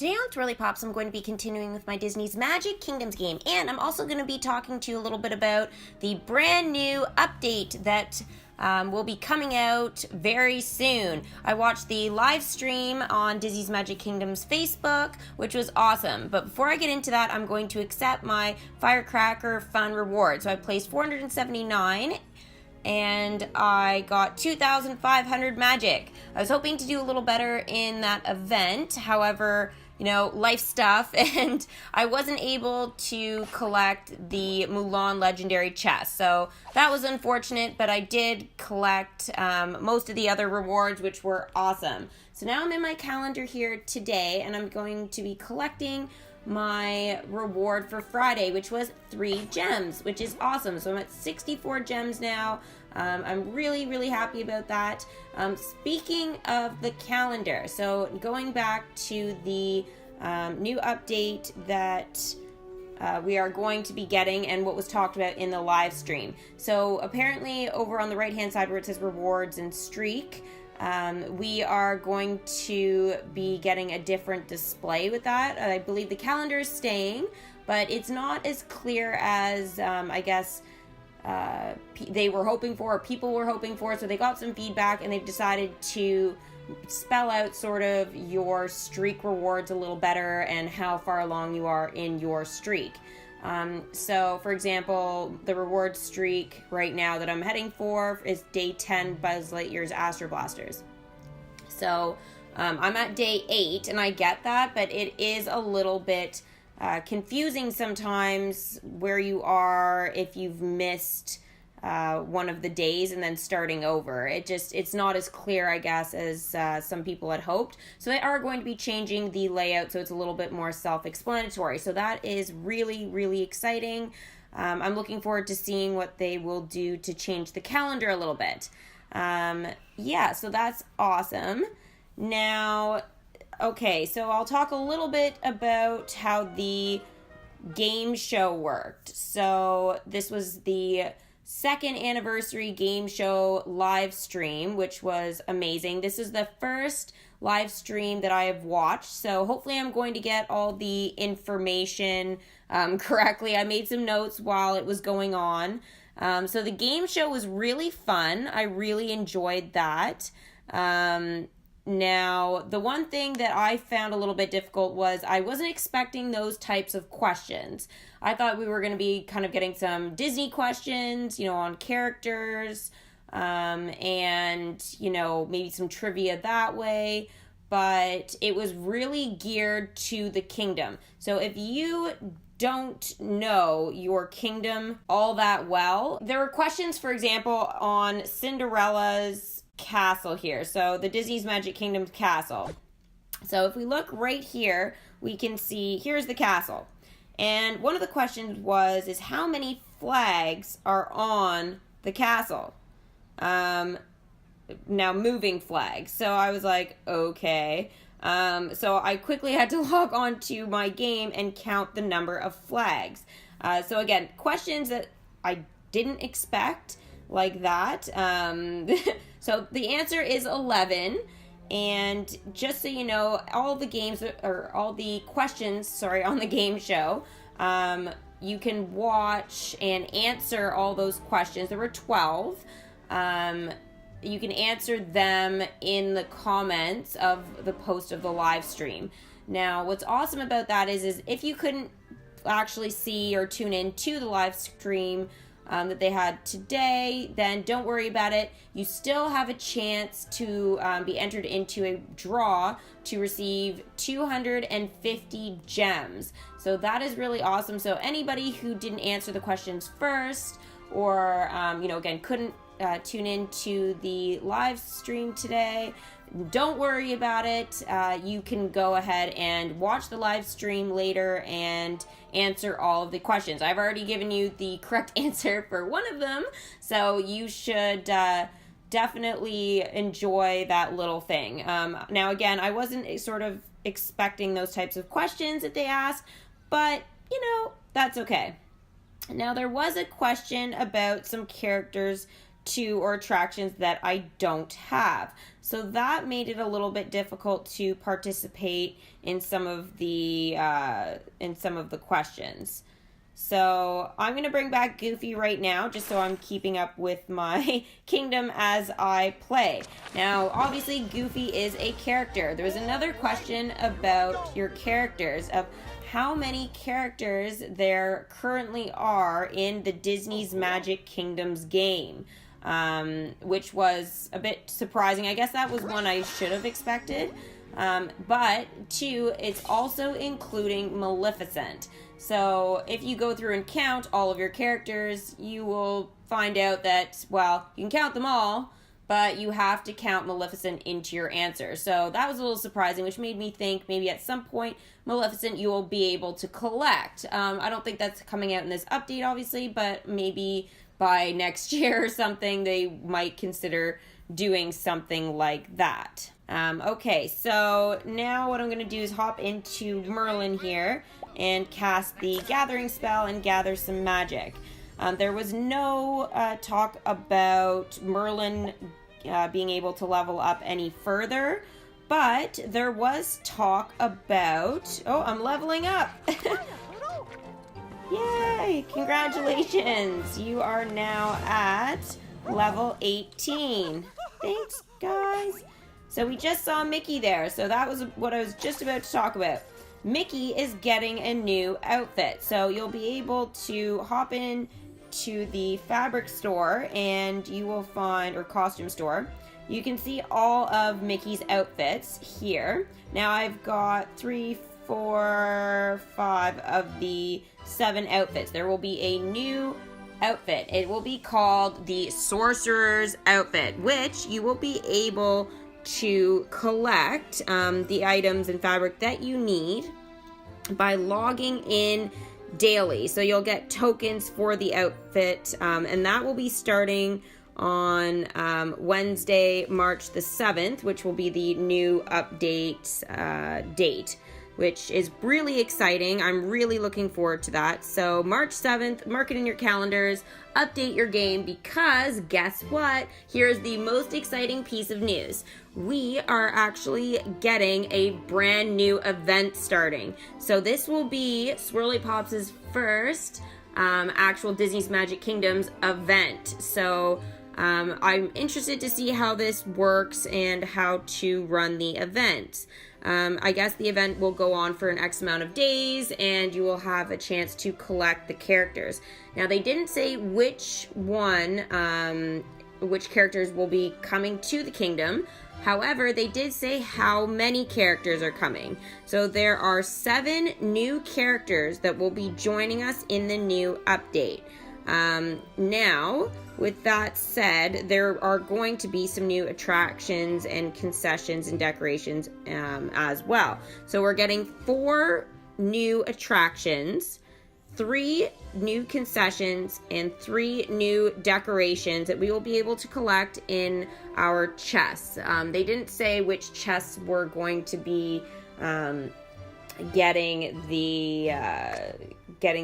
Today on Swirly Pops, I'm going to be continuing with my Disney's Magic Kingdoms game, and I'm also going to be talking to you a little bit about the brand new update that will be coming out very soon. I watched the live stream on Disney's Magic Kingdoms Facebook, which was awesome. But before I get into that, I'm going to accept my Firecracker Fun reward. So I placed 479 and I got 2,500 magic. I was hoping to do a little better in that event. However, life stuff, and I wasn't able to collect the Mulan legendary chest. So that was unfortunate, but I did collect most of the other rewards, which were awesome. So now I'm in my calendar here today, and I'm going to be collecting my reward for Friday, which was 3 gems, which is awesome. So I'm at 64 gems now. I'm really, really happy about that. Speaking of the calendar, so going back to the new update that we are going to be getting and what was talked about in the live stream. So apparently over on the right hand side where it says rewards and streak, we are going to be getting a different display with that. I believe the calendar is staying, but it's not as clear as I guess they were hoping for, or people were hoping for. So they got some feedback and they've decided to spell out sort of your streak rewards a little better and how far along you are in your streak. So for example, the reward streak right now that I'm heading for is day 10 Buzz Lightyear's Astro Blasters. So I'm at day 8 and I get that, but it is a little bit confusing sometimes where you are if you've missed one of the days and then starting over. It's not as clear, I guess, as some people had hoped. So they are going to be changing the layout so it's a little bit more self-explanatory. So that is really, really exciting. I'm looking forward to seeing what they will do to change the calendar a little bit. So that's awesome. Now, okay, so I'll talk a little bit about how the game show worked. So this was the second anniversary game show live stream, which was amazing. This is the first live stream that I have watched, so hopefully I'm going to get all the information correctly. I made some notes while it was going on. So the game show was really fun. I really enjoyed that. Now, the one thing that I found a little bit difficult was I wasn't expecting those types of questions. I thought we were going to be kind of getting some Disney questions, on characters, and, maybe some trivia that way. But it was really geared to the kingdom. So if you don't know your kingdom all that well, there were questions, for example, on Cinderella's castle here. So the Disney's Magic Kingdom castle. So if we look right here, we can see here's the castle. And one of the questions is how many flags are on the castle? Now moving flags. So I was like, okay. So I quickly had to log on to my game and count the number of flags. So again, questions that I didn't expect like that. So the answer is 11, and just so you know, all the questions on the game show, you can watch and answer all those questions. There were 12. You can answer them in the comments of the post of the live stream. Now, what's awesome about that is if you couldn't actually see or tune in to the live stream that they had today, then don't worry about it. You still have a chance to be entered into a draw to receive 250 gems. So that is really awesome. So anybody who didn't answer the questions first, or again couldn't tune in to the live stream today, don't worry about it. You can go ahead and watch the live stream later and answer all of the questions. I've already given you the correct answer for one of them, so you should definitely enjoy that little thing. Now, again, I wasn't sort of expecting those types of questions that they asked, but, that's okay. Now, there was a question about some characters or attractions that I don't have. So that made it a little bit difficult to participate in some of the questions. So I'm going to bring back Goofy right now, just so I'm keeping up with my kingdom as I play. Now, obviously, Goofy is a character. There was another question about your characters, of how many characters there currently are in the Disney's Magic Kingdoms game, which was a bit surprising. I guess that was one I should have expected. But 2, it's also including Maleficent. So if you go through and count all of your characters, you will find out that, well, you can count them all, but you have to count Maleficent into your answer. So that was a little surprising, which made me think maybe at some point Maleficent you will be able to collect. I don't think that's coming out in this update, obviously, but maybe by next year or something they might consider doing something like that. Okay, so now what I'm going to do is hop into Merlin here and cast the Gathering spell and gather some magic. There was no talk about Merlin being able to level up any further, but there was talk about... Oh, I'm leveling up! Yay! Congratulations! You are now at level 18. Thanks, guys! So we just saw Mickey there, so that was what I was just about to talk about. Mickey is getting a new outfit, so you'll be able to hop in to the fabric store and you will find, or costume store, you can see all of Mickey's outfits here. Now I've got 3, 4, 5 of the 7 outfits. There will be a new outfit. It will be called the Sorcerer's Outfit, which you will be able to collect the items and fabric that you need by logging in daily. So you'll get tokens for the outfit, and that will be starting on Wednesday, March the 7th, which will be the new update date, which is really exciting. I'm really looking forward to that. So March 7th, mark it in your calendars, update your game, because guess what? Here's the most exciting piece of news. We are actually getting a brand new event starting. So this will be Swirly Pops' first actual Disney's Magic Kingdoms event. So I'm interested to see how this works and how to run the event. I guess the event will go on for an X amount of days and you will have a chance to collect the characters. Now they didn't say which characters will be coming to the kingdom. However, they did say how many characters are coming. So there are 7 new characters that will be joining us in the new update. Now, with that said, there are going to be some new attractions and concessions and decorations as well. So we're getting 4 new attractions, 3 new concessions, and 3 new decorations that we will be able to collect in our chests. They didn't say which chests we're going to be getting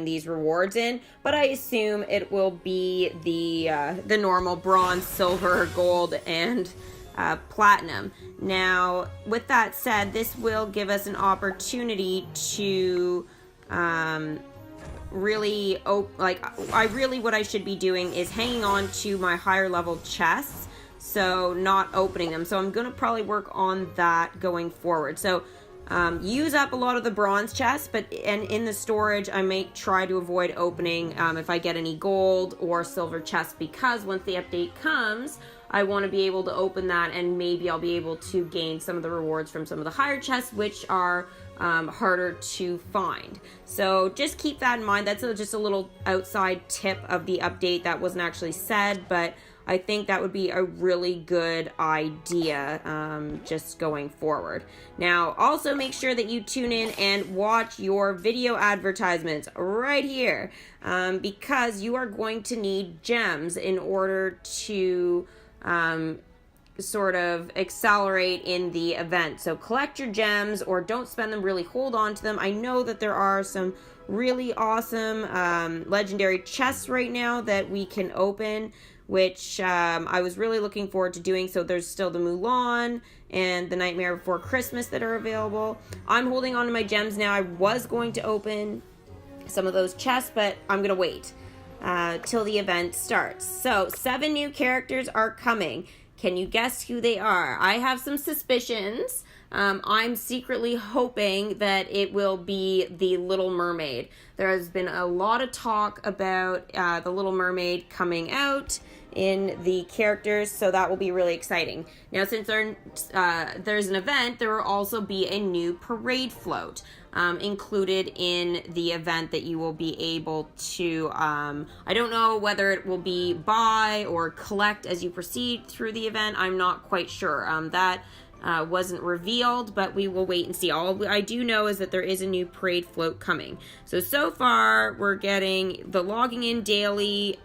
these rewards in, but I assume it will be the normal bronze, silver, gold, and platinum. Now, with that said, this will give us an opportunity to what I should be doing is hanging on to my higher level chests, so not opening them. So I'm going to probably work on that going forward. So use up a lot of the bronze chests, and in the storage I may try to avoid opening if I get any gold or silver chests, because once the update comes I want to be able to open that, and maybe I'll be able to gain some of the rewards from some of the higher chests, which are harder to find. So just keep that in mind. That's just a little outside tip of the update that wasn't actually said, but I think that would be a really good idea just going forward. Now, also make sure that you tune in and watch your video advertisements right here, because you are going to need gems in order to sort of accelerate in the event. So collect your gems, or don't spend them, really hold on to them. I know that there are some really awesome legendary chests right now that we can open which I was really looking forward to doing. So there's still the Mulan and the Nightmare Before Christmas that are available. I'm holding on to my gems now. I was going to open some of those chests, but I'm going to wait till the event starts. So 7 new characters are coming. Can you guess who they are? I have some suspicions. I'm secretly hoping that it will be the Little Mermaid. There has been a lot of talk about the Little Mermaid coming out in the characters, so that will be really exciting. Now, since there's an event, there will also be a new parade float included in the event that you will be able to, I don't know whether it will be buy or collect as you proceed through the event. I'm not quite sure. That wasn't revealed, but we will wait and see. All I do know is that there is a new parade float coming. So far, we're getting the logging in daily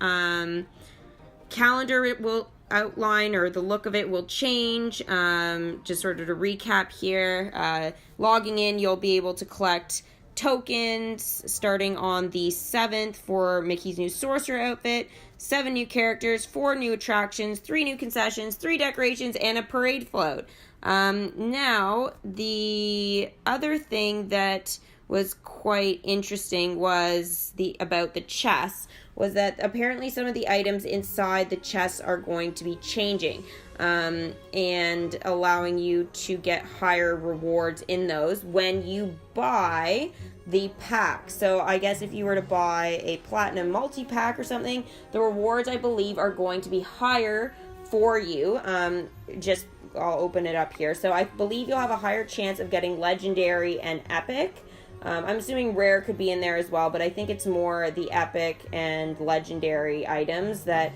calendar. It will outline, or the look of it will change. Just sort of to recap here, logging in, you'll be able to collect tokens starting on the 7th for Mickey's new sorcerer outfit, 7 new characters, 4 new attractions, 3 new concessions, 3 decorations, and a parade float. Now, the other thing that was quite interesting was about the chests, was that apparently some of the items inside the chests are going to be changing, and allowing you to get higher rewards in those when you buy the pack. So I guess if you were to buy a platinum multi-pack or something, the rewards, I believe, are going to be higher for you. I'll open it up here. So I believe you'll have a higher chance of getting legendary and epic. I'm assuming rare could be in there as well, but I think it's more the epic and legendary items that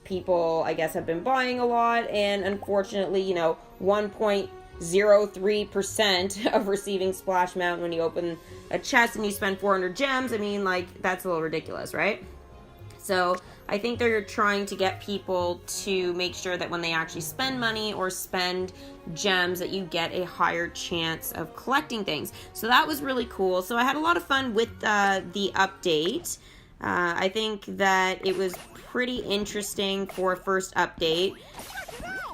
people, I guess, have been buying a lot. And unfortunately, 1.03% of receiving Splash Mountain when you open a chest and you spend 400 gems. I mean, that's a little ridiculous, right? So I think they're trying to get people to make sure that when they actually spend money or spend gems, that you get a higher chance of collecting things. So that was really cool. So I had a lot of fun with the update. I think that it was pretty interesting for a first update.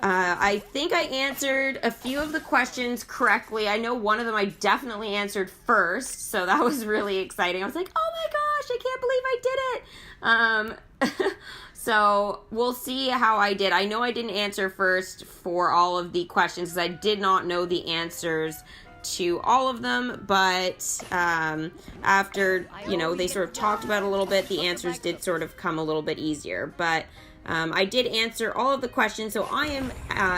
I think I answered a few of the questions correctly. I know one of them I definitely answered first, so that was really exciting. I was like, oh my gosh, I can't believe I did it. So we'll see how I did. I know I didn't answer first for all of the questions, because I did not know the answers to all of them, but after, they sort of talked about it a little bit, the answers did sort of come a little bit easier. But I did answer all of the questions, so I am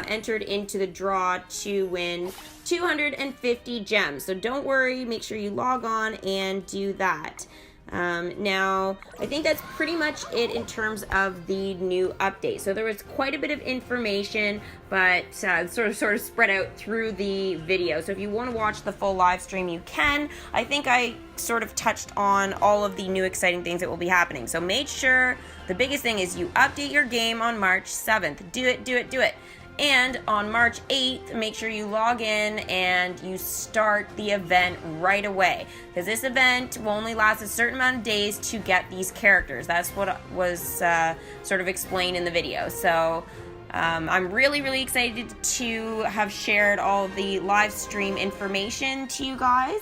entered into the draw to win 250 gems. So don't worry, make sure you log on and do that. Now, I think that's pretty much it in terms of the new update. So there was quite a bit of information, but sort of spread out through the video. So if you want to watch the full live stream, you can. I think I sort of touched on all of the new exciting things that will be happening. So make sure, the biggest thing is you update your game on March 7th. Do it, do it, do it. And on March 8th, make sure you log in and you start the event right away, because this event will only last a certain amount of days to get these characters. That's what was sort of explained in the video. So I'm really, really excited to have shared all of the live stream information to you guys.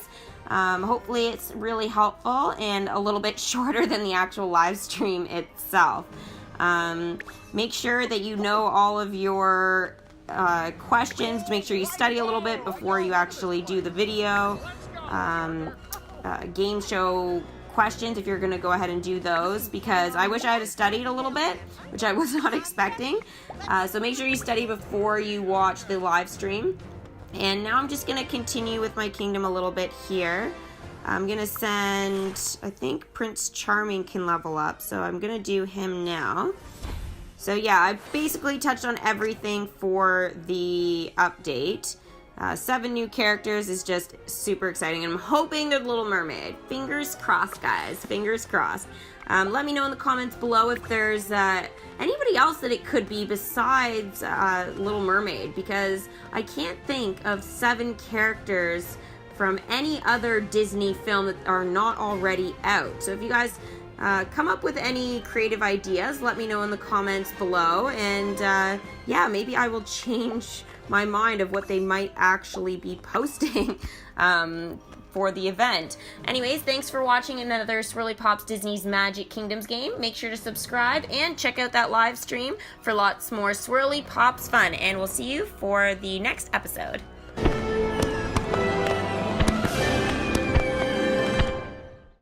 Hopefully it's really helpful and a little bit shorter than the actual live stream itself. Make sure that you know all of your questions, to make sure you study a little bit before you actually do the video. Game show questions, if you're going to go ahead and do those, because I wish I had studied a little bit, which I was not expecting. So make sure you study before you watch the live stream. And now I'm just going to continue with my kingdom a little bit here. I'm going to send, I think Prince Charming can level up, so I'm going to do him now. So yeah, I basically touched on everything for the update. 7 new characters is just super exciting. I'm hoping they're the Little Mermaid. Fingers crossed, guys. Fingers crossed. Let me know in the comments below if there's anybody else that it could be besides Little Mermaid, because I can't think of 7 characters from any other Disney film that are not already out. So if you guys come up with any creative ideas. Let me know in the comments below, and yeah, maybe I will change my mind of what they might actually be posting for the event. Anyways, thanks for watching another Swirly Pops Disney's Magic Kingdoms game. Make sure to subscribe and check out that live stream for lots more Swirly Pops fun, and we'll see you for the next episode.